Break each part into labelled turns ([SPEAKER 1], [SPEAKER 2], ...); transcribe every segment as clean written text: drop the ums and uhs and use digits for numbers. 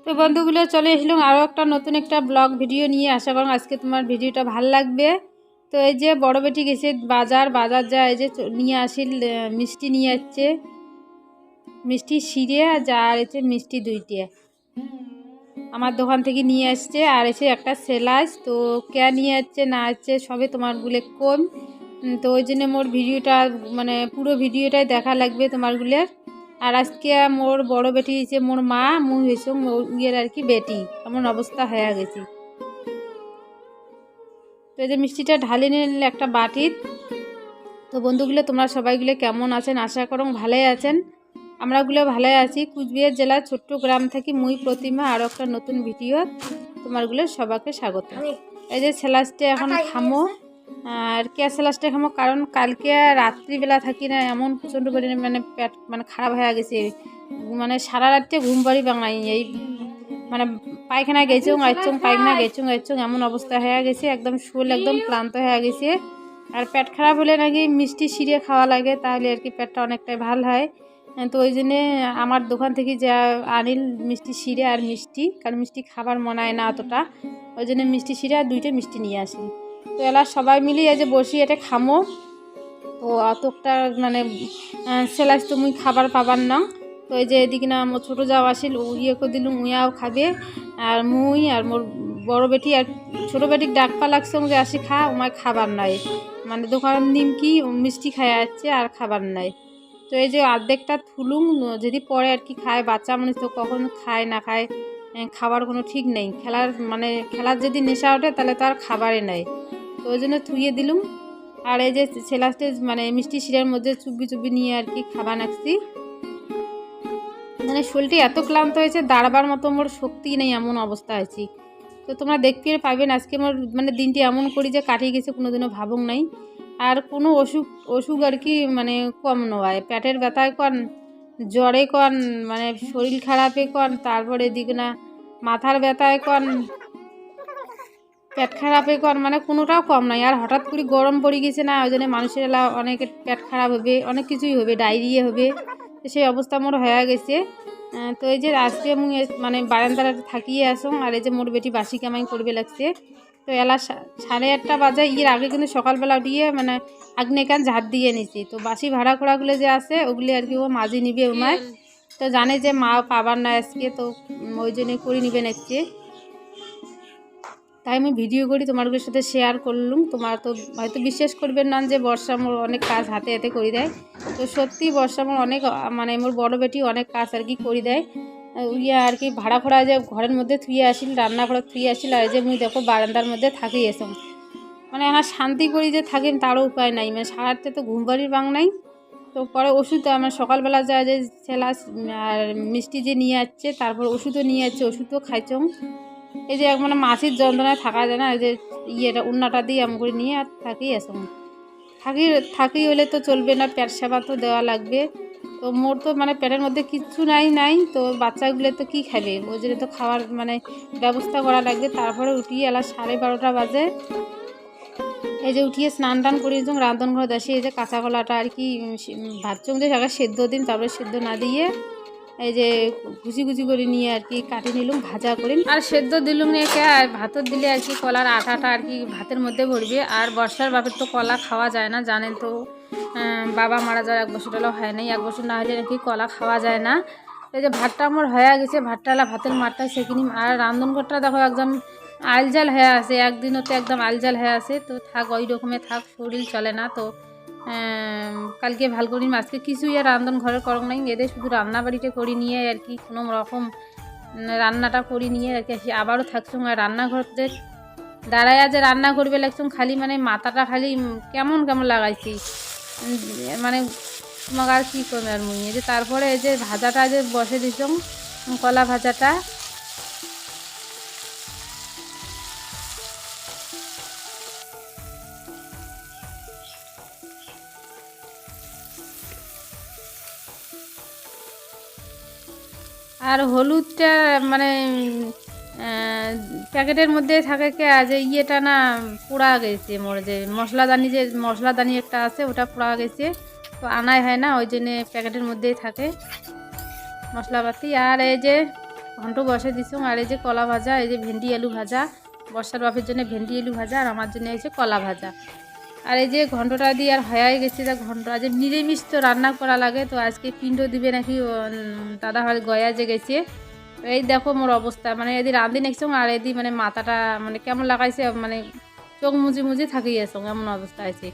[SPEAKER 1] তো বন্ধুগুলো চলে এসলাম আরও একটা নতুন একটা ব্লগ ভিডিও নিয়ে। আশা করুন আজকে তোমার ভিডিওটা ভালো লাগবে। তো এই যে বড় বেটি গেছে বাজার যা এই যে নিয়ে আসিল মিষ্টি নিয়ে যাচ্ছে, মিষ্টি শিরে যা আর এসে মিষ্টি দুইটে আমার দোকান থেকে নিয়ে আসছে। আর এসে একটা সেলাইস তো কে নিয়ে যাচ্ছে না আসছে সবে তোমারগুলো কম। তো ওই জন্য মোর ভিডিওটা মানে পুরো ভিডিওটাই দেখা লাগবে তোমারগুলোর। আর আজকে মোর বড় বেটি হয়েছে মোর মা, মুই হয়েছে ইয়ের আর কি বেটি, এমন অবস্থা হয়ে গেছি। তো এই যে মিষ্টিটা ঢালি নিলে একটা বাটির। তো বন্ধুগুলো তোমরা সবাইগুলো কেমন আছেন? আশা করো ভালোই আছেন, আমরাগুলো ভালোই আছি। কুচবিহার জেলার ছোট্ট গ্রাম থেকে মুই প্রতিমা আরও একটা নতুন ভিডিও তোমারগুলো সবাইকে স্বাগত। এই যে সেলাসটা এখন খামো, আর কে সেলাসটা খামো কারণ কালকে রাত্রিবেলা থাকি না এমন প্রচণ্ড পরিমাণে মানে পেট মানে খারাপ হয়ে গেছে, মানে সারা রাত্রে ঘুম পাড়ি বাঙাই এই মানে পায়খানা গেছুং আইচুং পায়খানা গেছুং এমন অবস্থা হয়ে গেছে, একদম শরীর একদম ক্লান্ত হয়ে গেছে। আর পেট খারাপ হলে নাকি মিষ্টি শিরে খাওয়া লাগে, তাহলে আর কি পেটটা অনেকটাই ভালো হয়। তো ওই জন্যে আমার দোকান থেকে যা আনিল মিষ্টি শিরে আর মিষ্টি, কারণ মিষ্টি খাবার মনে হয় না অতটা, ওই জন্য মিষ্টি শিরে আর দুইটা মিষ্টি নিয়ে আসি। তো এলা সবাই মিলে এই যে বসি এটা খামো। তো অতটা মানে সেলাইস তো মুই খাবার পাবার না। তো এই যে এদিকে না আমার ছোটো যাও আসিল ইয়ে করে দিলুম, উইয়াও খাবে। আর মুই আর মোর বড় বেটি আর ছোটো বেটির ডাকপা লাগছে যে আসি খা, ওমায় খাবার নাই, মানে দোকান নিমকি মিষ্টি খায় যাচ্ছে আর খাবার নাই। তো এই যে অর্ধেকটা থুলুম, যদি পরে আর কি খায় বাচ্চা মানুষ তো কখন খায় না খায় খাবার কোনো ঠিক নেই। খেলার যদি নেশা ওঠে তাহলে তো আর খাবারে নেই, তো ওই জন্য থুয়ে দিলুম। আর এই যে ছেলাসটে মানে মিষ্টি শিরার মধ্যে চুবি নিয়ে আর কি খাবার নাকছি। মানে শরীরটি এত ক্লান্ত হয়েছে, দাঁড়াবার মতো মোর শক্তি নেই এমন অবস্থা আছি। তো তোমরা দেখতে পাবেন আজকে আমার মানে দিনটি এমন করি যে কাটিয়ে গেছে, কোনোদিনও ভাবুক নাই। আর কোনো অসুখ আর কি মানে কম নয়, পেটের ব্যথায় কন, জ্বরে কন, মানে শরীর খারাপে কন, তারপরে এদিকে না মাথার ব্যথায় কন, পেট খারাপে কন, মানে কোনোটাও কম নাই। আর হঠাৎ করে গরম পড়ে গেছে না, ওই জন্য মানুষের এলা অনেকের পেট খারাপ হবে, অনেক কিছুই হবে, ডায়রিয়া হবে, সেই অবস্থা মোর হয়ে গেছে। তো এই যে আজকে মুই মানে বারান্দাটা থাকিয়ে আসুন। আর এই যে মোর বেটি বাসি কামাই করবে লাগছে। তো এলা 8:30 বাজে, এর আগে কিন্তু সকালবেলা উঠিয়ে মানে আগ্নে কান ঝাড় দিয়ে নিছি। তো বাসি ভাড়া খোড়াগুলো যে আছে ওগুলি আর কি ও মাঝি নিবে ওনায়। তো জানে যে মা পাবার না আজকে, তো ওই জন্যই করে নিবে নাকছে। তাই আমি ভিডিও করি তোমাদের সাথে শেয়ার করলুম। তোমার তো হয়তো বিশ্বাস করবেন না যে বর্ষা মোর অনেক কাজ হাতে হাতে করে দেয়। তো সত্যি বর্ষা মোর অনেক মানে মোর বড় বেটি অনেক কাজ আর কি করে দেয়। ইয়ে আর কি ভাড়া খোড়া যে ঘরের মধ্যে থুয়ে আসিল, রান্নাঘরে থুয়ে আসিল, আর যে মুই দেখো বারান্দার মধ্যে থাকি এসম, মানে আমার শান্তি করি যে থাকিম তারও উপায় নাই, মানে সারা রাত্রে তো ঘুম বাড়ির বাং নাই। তো পরে ওষুধ আমার সকালবেলা যায় যে ছেলাস আর মিষ্টি যে নিয়ে যাচ্ছে, তারপর ওষুধও নিয়ে যাচ্ছে, ওষুধও খাইছং। এই যে মানে মাছির যন্ত্রণায় থাকা যায় না, এই যে ইয়েটা উন্নাটা দিয়ে এমন করে নিয়ে আর থাকি আসুন। থাকি হলে তো চলবে না, পেট সেবা তো দেওয়া লাগবে। তো মোর তো মানে পেটের মধ্যে কিচ্ছু নাই, তো বাচ্চাগুলো তো কী খাবে, ওই জন্য তো খাওয়ার মানে ব্যবস্থা করা লাগবে। তারপরে উঠিয়ে এলা 12:30 বাজে, এই যে উঠিয়ে স্নান টান করিয়ে রাঁধন ঘর আসি। এই যে কাঁচা কলাটা আর কি ভাবছুম যে আগে সেদ্ধ দিন, তারপরে সেদ্ধ না দিয়ে এই যে কুচি করে নিয়ে আর কি কাটি নিলুম, ভাজা করি আর সেদ্ধ দিলুম নিয়ে আর ভাতর দিলে আর কি কলার আঠাটা আর কি ভাতের মধ্যে ভরবে। আর বর্ষার বাপের তো কলা খাওয়া যায় না, জানেন তো, বাবা মারা যাওয়ার 1 বছর হলো হয় নাই, 1 বছর না হলে নাকি কলা খাওয়া যায় না। এই যে ভাতটা আমার হয়ে গেছে, ভাতটালা ভাতের মাঠটা সেকিনি। আর রান্ধনঘরটা দেখো একদম আলজাল হয়ে আছে, একদিনও তো একদম আলজাল হয়ে আছে। তো থাক ওই রকমে থাক, শরীর চলে না। তো কালকে ভাল করি, আজকে কিছুই আর রান্ধন ঘরে করং নাই, এদের শুধু রান্না বাড়িতে করি নিয়ে আর কি কোনো রকম রান্নাটা করি নিয়ে আর কি আবারও থাকছুম। আর রান্নাঘরতে দাঁড়ায় যে রান্না করবে লাগছুম, খালি মানে মাথাটা খালি কেমন লাগাইছি, মানে তোমাকে আর কী করবে আর মুই। এই যে তারপরে এই যে ভাজাটা যে বসে দিছুম, কলা ভাজাটা। আর হলুদটা মানে প্যাকেটের মধ্যে থাকে কে যে ইয়েটা না পোড়া গেছে, মোর যে মশলাদানি একটা আছে ওটা পোড়া গেছে, তো আনাই হয় না, ওই জন্যে প্যাকেটের মধ্যেই থাকে মশলাপাতি। আর এই যে ঘন্ট বসে দিছো। আর এই যে কলা ভাজা, এই যে ভেন্ডি আলু ভাজা, বর্ষার বাপের জন্য ভেন্ডি আলু ভাজা, আর আমার জন্য হয়েছে কলা ভাজা। আর এই যে ঘন্টটা দিয়ে আর হয়ে গেছে, তা ঘন্ট আজ নিরামিষ তো রান্না করা লাগে, তো আজকে পিণ্ড দিবে নাকি দাদা হয় গয়া যে গেছে। এই দেখো মোর অবস্থা, মানে এদি রাঁধি নেছো আর এদি মানে মাথাটা মানে কেমন লাগাইছে, মানে চোখ মুজি মুজি থাকি আসো এমন অবস্থা আছে।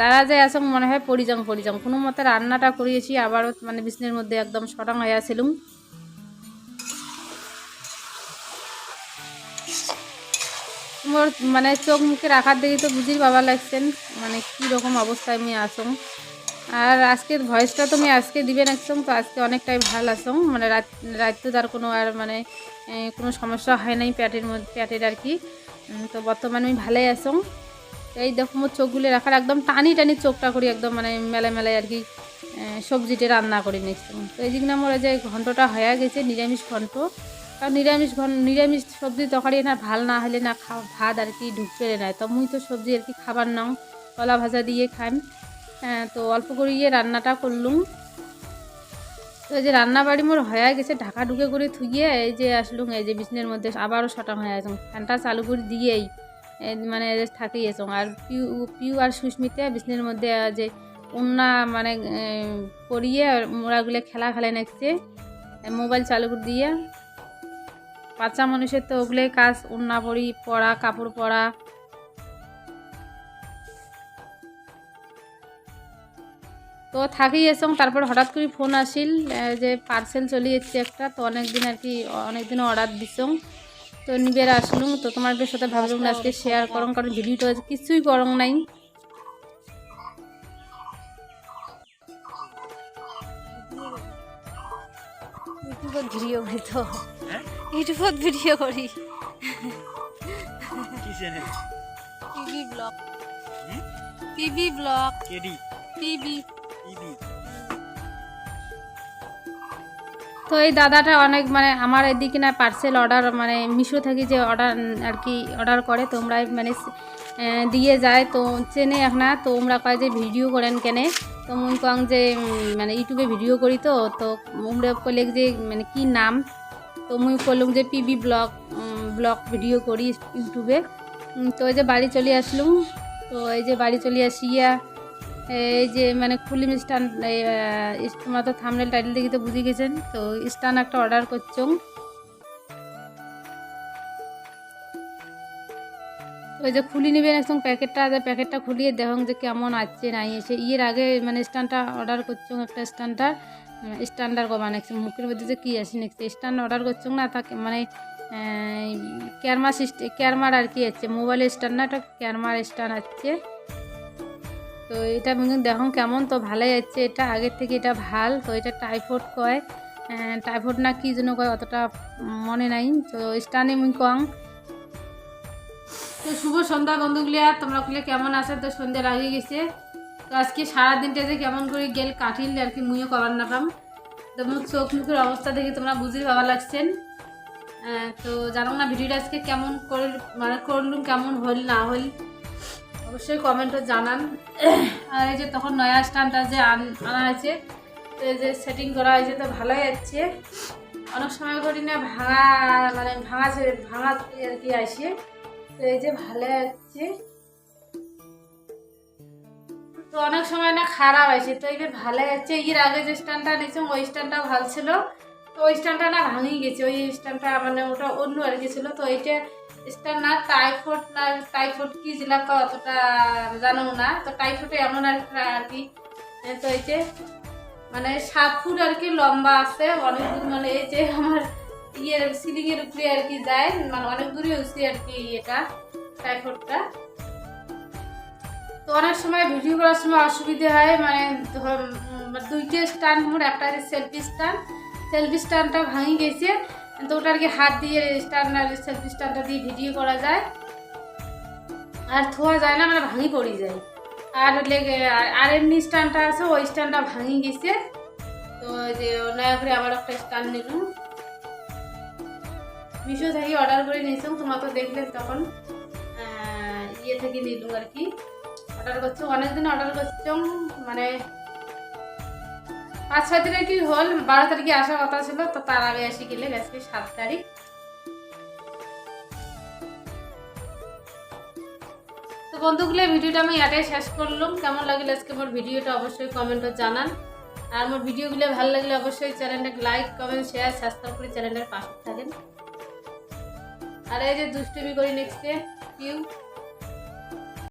[SPEAKER 1] দাদা যে আসং মনে হয় পরিজং কোনো মতে রান্নাটা করিয়েছি, আবারও মানে বিছনের মধ্যে একদম সটাং হয়ে আসিলুম। মোর মানে চোখ মুখে রাখার দেখি তো বুঝির বাবা লাগছেন মানে কীরকম অবস্থায় আমি আসং। আর আজকের ভয়েসটা তো আমি আজকে দিবেন একদম, তো আজকে অনেকটাই ভাল আসং, মানে রাত তো তার কোনো আর মানে কোনো সমস্যা হয় নাই পেটের আর কি। তো বর্তমানে আমি ভালোই আসং। এই দেখো মোর চোখগুলি রাখার একদম টানি চোখটা করি একদম মানে মেলায় আর কি সবজিটা রান্না করি নেক্সট। তো এই দিন আমার যে ঘন্টটা হয়ে গেছে নিরামিষ ঘন্ট। কারণ নিরামিষ সবজি তরকারি না ভাল না হলে না ভাত আর কি ঢুকতে নেয়, তো মুই তো সবজি আর কি খাবার নাও কলা ভাজা দিয়ে খাই। তো অল্প করিয়ে রান্নাটা করলুম। তো এই যে রান্নাবাড়ি মোর হয়ে গেছে, ঢাকা ঢুকে করে থুইয়ে এই যে আসলুম এই যে বিছনের মধ্যে আবারও সটাং হয়ে আসুন, ফ্যানটা চালু করে দিয়েই মানে থাকেই আসুন। আর পিউ আর সুস্মিতা বিছনের মধ্যে যে উন্না মানে পরিয়ে মোড়াগুলো খেলে নাকছে মোবাইল চালু করে দিয়ে। বাচ্চা মানুষের তো ওগুলোই কাজ, উন্না পরা কাপড় পরা। তো থাকেই এসং, তারপর হঠাৎ করে ফোন আসিল যে পার্সেল চলে যাচ্ছে একটা, তো অনেকদিন আর কি অনেকদিন অর্ডার দিছং, তো নিবের আসলুম। তো তোমার সাথে ভাবলাম আজকে শেয়ার করং, কারণ ভিডিওটা কিছুই করং নাই। ইউটিউবত ভিডিও করি তো, ইউটিউবত ভিডিও করি PB blog, PB blog, PB. তো এই দাদাটা অনেক মানে আমার এদিকে না পার্সেল অর্ডার মানে মিশো থেকে যে অর্ডার আর কি অর্ডার করে, তোমরা মানে দিয়ে যায়, তো চেনে এখন তো তোমরা কয় যে ভিডিও করেন কেনে, তো মুই কং যে মানে ইউটিউবে ভিডিও করি, তো তোমরা কলে যে মানে কি নাম, তো মুই করলাম যে পিবি ব্লগ ভিডিও করি ইউটিউবে। তো এই যে বাড়ি চলে আসলুম। তো এই যে বাড়ি চলে আসিয়া এই যে মানে খুলিম স্ট্যান্ড, তোমরা তো থাম্বনেল টাইটেল দেখে তো বুঝে গেছেন, তো স্ট্যান্ড একটা অর্ডার করছং। ওই যে খুলি নেবেন একদম প্যাকেটটা খুলিয়ে দেখুন যে কেমন আছে নাই এসে। এর আগে মানে স্ট্যান্ডটা অর্ডার করছং, একটা স্ট্যান্ডার মানে মুখের মধ্যে যে কী আছে নেক্সট স্ট্যান্ড অর্ডার করছং না, তাকে মানে ক্যারমার আর কি আছে, মোবাইলের স্ট্যান্ড না, একটা ক্যারমার স্ট্যান্ড আছে। তো এটা দেখুন কেমন, তো ভালোই আছে এটা, আগের থেকে এটা ভাল। তো এটা টাইফয়েড কয়, টাইফয়েড না কি জন্য কয় অতটা মনে নাই। তো স্ট্যান্ডে মুই কং। তো শুভ সন্ধ্যা বন্ধুগুলিয়া, তোমরা খুলে কেমন আছে? তো সন্ধ্যা লাগিয়ে গেছে, তো আজকে সারাদিনটা যে কেমন করে গেল কাটিল আর কি মুইও কবার না পাম। তো মুখ চোখ মুখের অবস্থা দেখে তোমরা বুঝিয়ে ভালো লাগছেন। তো জানো না ভিডিওটা আজকে কেমন করে মানে করলুম, কেমন হল না হল অবশ্যই কমেন্টে জানান। আর এই যে তখন নয়া স্ট্যান্ডটা যে আনা হয়েছে, তো এই যে সেটিং করা হয়েছে, তো ভালোই যাচ্ছে। অনেক সময় করি না ভাঙা আর কি আসে, তো এই যে ভালো যাচ্ছে। তো অনেক সময় না খারাপ আছে, তো এবার ভালো যাচ্ছে। এর আগে যে স্ট্যান্ডটা নিয়েছিলাম ওই স্ট্যান্ডটা ভালো ছিল, তো ওই স্ট্যান্ডটা না ভাঙিয়ে গেছে। ওই স্ট্যান্ডটা মানে ওটা অন্য আর কি ছিল, তো এইটা স্ট্যান্ড না টাইফয়েড কি জেলা অতটা জানো না, তো টাইফয়েড এমন আর কি। তো এই যে মানে 7 ফুট আর কি লম্বা আছে, অনেক দূর, মানে এই যে আমার সিলিংয়ের উপরে আর কি যায়, মানে অনেক দূরে হচ্ছে আর কি এটা টাইফয়েডটা। তো অনেক সময় ভিডিও করার সময় অসুবিধা হয়, মানে দুইটা স্ট্যান্ড মোট, একটা সেলফি স্ট্যান্ডটা ভাঙি গেছে, তো ওটা আর কি হাত দিয়ে সেলফি স্ট্যান্ডটা দিয়ে ভিডিও করা যায়, আর থোয়া যায় না, মানে ভাঙি পড়ে যায়। আর এমনি স্ট্যান্ডটা আছে, ওই স্ট্যান্ডটা ভাঙি গেছে, তো যে নয়া করে আবার একটা স্ট্যান্ড নিলাম। মিশো থেকে অর্ডার করে নিয়েছিলাম, তোমরা তো দেখলে তখন ইয়ে থেকে নিলাম আর কি। অর্ডার করছো অনেকদিন অর্ডার করছো, মানে 5-6 দিনের কি হল, 12 তারিখে আসার কথা ছিল, তো তার আগে এসে গেলে আজকে 7 তারিখ। তো বন্ধুগুলো ভিডিওটা আমি এটাই শেষ করলাম। কেমন লাগলো আজকে আমার ভিডিওটা অবশ্যই কমেন্টে জানান। আর আমার ভিডিওগুলো ভালো লাগলে অবশ্যই চ্যানেলটাকে লাইক কমেন্ট শেয়ার সাবস্ক্রাইব করে চ্যানেলটার পাশে থাকেন। আর এই যে দুষ্টুমি করি নেক্সটে কিউ